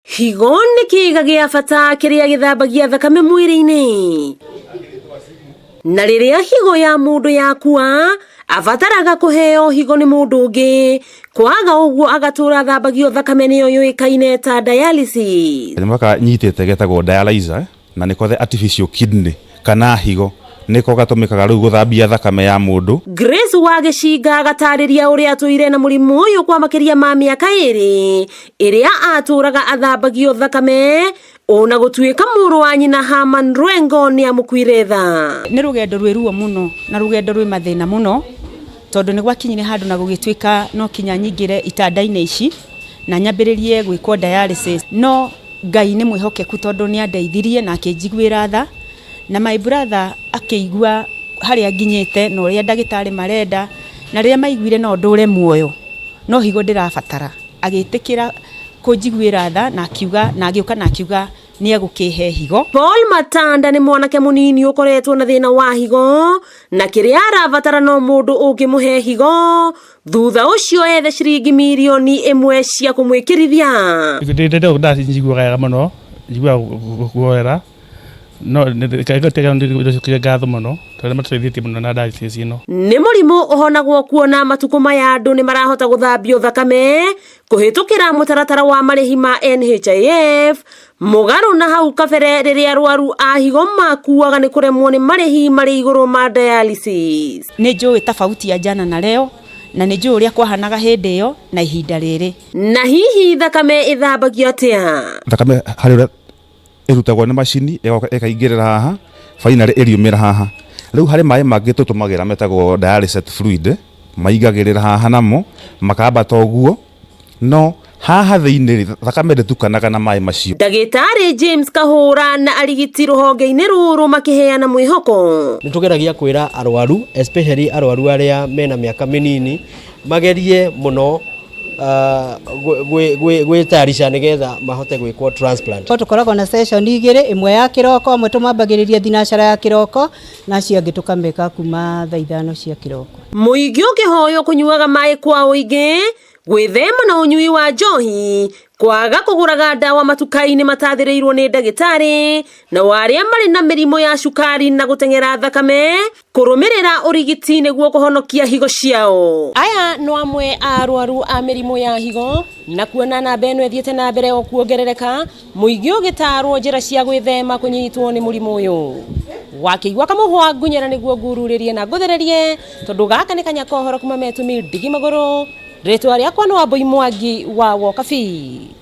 HIGO nĩ kĩĩga gĩa bata kĩrĩa gĩthambagia thakame mwĩrĩ-inĩ. Na rĩrĩa HIGO ya mũndũ yakua, abataraga kũheo HIGO nĩ mũndũ ũngĩ, kwaga ũguo agatũra thambagio thakame nĩyo yũĩkaine ta dialysis. Nyamaka nyitĩte getagwo dialyzer na nĩko the artificial kidney kana HIGO niko gatumikaga rĩu guthambia thakame ya mũndũ. Grace wa Gĩcinga agatarĩria ũrĩa atũire na mũrimũ ũyũ kwa makĩria ma mĩaka 2 ĩrĩa atũraga athambagio thakame ona gũtuĩka mũrũ wa nyina Haman Rwengo nĩ amũkuire tha. Nĩ rũgendo rwĩ ruo mũno na rũgendo rwĩ mathĩna mũno tondũ nĩ gwakinyire handũ na gũgĩtuĩka no kinya nyingĩre itanda-inĩ ici na nyambĩrĩrie gwĩkwo dialysis, no Ngai nĩ mwĩhokeku tondũ nĩ andeithirie na akĩnjiguĩra tha, na my brother akĩigua harĩa nginyĩte na ũrĩa ndagĩtarĩ marenda, na rĩrĩa maiguire no ndũre muoyo no HIGO ndĩrabatara, agĩtĩkĩra kũnjiguĩra tha na akiuga na agĩũka na akiuga nĩ egũkĩhe HIGO. Paul Matanda nĩ mwanake mũnini ũkoretwo na thĩna wa HIGO na kĩrĩa arabatara no mũndũ ũngĩmũhe HIGO, thutha ũcio ethe ciringi mirioni 1 cia kũmwĩkĩrithia. Ndĩrenda ndaciguaga mũno, njiguaga guoera no ngatho mũno tondũ mateithĩtie mũno na dialysis ĩno. Nĩ mũrimũ ũhonagwo kuona matukũ maya andũ nĩ marahota gũthambio thakame kũhĩtũkĩra mũtaratara wa marĩhi ma NHIF, mũgarũ na hau kabere rĩrĩa arwaru a HIGO makuaga nĩ kũremwo nĩ marĩhi marĩ igũrũ ma dialysis. Nĩ njũĩ tofauti ya jana na leo na nĩ njũĩ ũrĩa kwahanaga hĩndĩ ĩyo na ihinda rĩrĩ. Na hihi thakame ĩthambagio atĩa? Thakame harĩ irutagwo nĩ macini ĩkaingĩrĩra haha finally ĩriumĩra haha. Rĩu harĩ maĩ mangĩ tũtũmagĩra metagwo dialysis fluid maigagĩrĩra haha namo makambata ũguo, no haha thĩinĩ thakame ndĩtukanaga na maĩ macio. Ndagĩtarĩ James Kahũra na arigiti rũhonge-inĩ rũrũ makĩheana mwĩhoko. Nĩ tũgeragia kwĩra arwaru, especially arwaru arĩa mena mĩaka mĩnini, magerie mũno gwĩtayarisha nĩgetha mahote gwĩkwo transplant. Tũkoragwo na session 2, ĩmwe ya kĩroko, ĩmwe tũmambagĩrĩria thinacara ya kĩroko na cio angĩ tũkameka kuma thaa 5 cia kĩroko. Mũingĩ ũkĩhoywo kũnyuaga maĩ kwa ũingĩ, gwĩthema na ũnyui wa njohi, kwaga kũgũraga ndawa matuka-inĩ matathĩrĩirwo nĩ ndagĩtarĩ, na arĩa marĩ na mĩrimũ ya cukari na gũteng'era thakame, kũrũmĩrĩra ũrigiti nĩguo kũhonokia HIGO ciao. Aya no amwe a arwaru a mĩrimũ ya HIGO, na kuona namba ĩno ĩthiĩte na mbere o kuongerereka, mũingĩ ũgĩtarwo njĩra cia gwĩthema kũnyitwo nĩ mũrimũ ũyũ. Wakĩigua kamũhwa ngunyera nĩguo ngururĩrie na ngũthererie, tondũ gaka nĩ kanya kohoro kuma Metumi Ndigi Magũrũ. Rĩtwa rĩakwa nĩ Wambui Mwangi wa Wokabi.